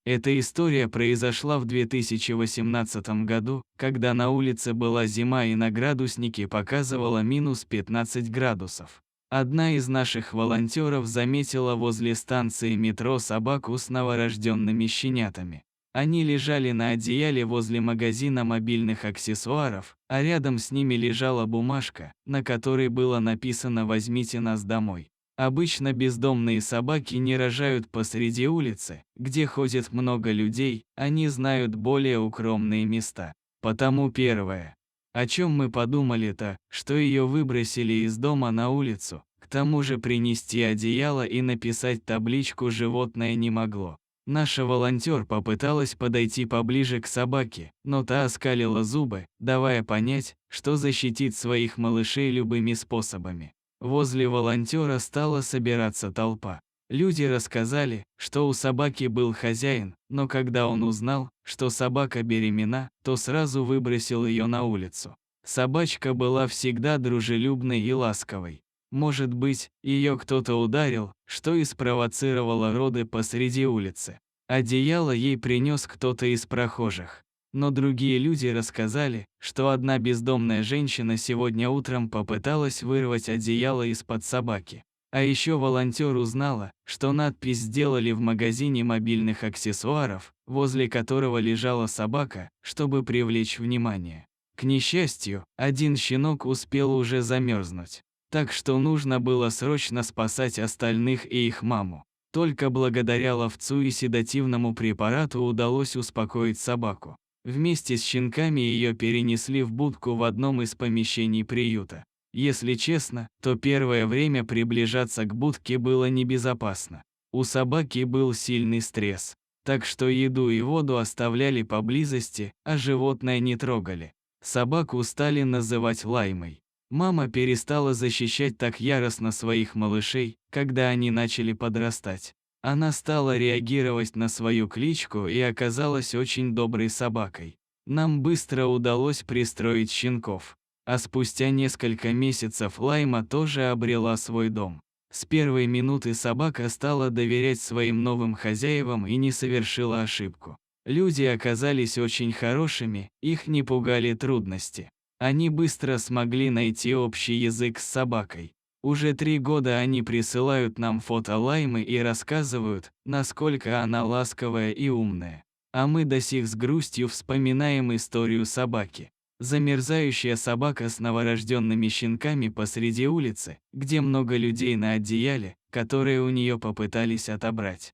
Эта история произошла в 2018 году, когда на улице была зима и на градуснике показывало минус 15 градусов. Одна из наших волонтеров заметила возле станции метро собаку с новорожденными щенятами. Они лежали на одеяле возле магазина мобильных аксессуаров, а рядом с ними лежала бумажка, на которой было написано «Возьмите нас домой». Обычно бездомные собаки не рожают посреди улицы, где ходит много людей, они знают более укромные места. Потому первое, о чем мы подумали-то, что ее выбросили из дома на улицу, к тому же принести одеяло и написать табличку животное не могло. Наша волонтер попыталась подойти поближе к собаке, но та оскалила зубы, давая понять, что защитит своих малышей любыми способами. Возле волонтера стала собираться толпа. Люди рассказали, что у собаки был хозяин, но когда он узнал, что собака беременна, то сразу выбросил ее на улицу. Собачка была всегда дружелюбной и ласковой. Может быть, ее кто-то ударил, что и спровоцировало роды посреди улицы. Одеяло ей принес кто-то из прохожих. Но другие люди рассказали, что одна бездомная женщина сегодня утром попыталась вырвать одеяло из-под собаки. А еще волонтер узнала, что надпись сделали в магазине мобильных аксессуаров, возле которого лежала собака, чтобы привлечь внимание. К несчастью, один щенок успел уже замерзнуть. Так что нужно было срочно спасать остальных и их маму. Только благодаря ловцу и седативному препарату удалось успокоить собаку. Вместе с щенками ее перенесли в будку в одном из помещений приюта. Если честно, то первое время приближаться к будке было небезопасно. У собаки был сильный стресс. Так что еду и воду оставляли поблизости, а животное не трогали. Собаку стали называть Лаймой. Мама перестала защищать так яростно своих малышей, когда они начали подрастать. Она стала реагировать на свою кличку и оказалась очень доброй собакой. Нам быстро удалось пристроить щенков. А спустя несколько месяцев Лайма тоже обрела свой дом. С первой минуты собака стала доверять своим новым хозяевам и не совершила ошибку. Люди оказались очень хорошими, их не пугали трудности. Они быстро смогли найти общий язык с собакой. Уже 3 года они присылают нам фото Лаймы и рассказывают, насколько она ласковая и умная. А мы до сих с грустью вспоминаем историю собаки. Замерзающая собака с новорожденными щенками посреди улицы, где много людей на одеяле, которые у нее попытались отобрать.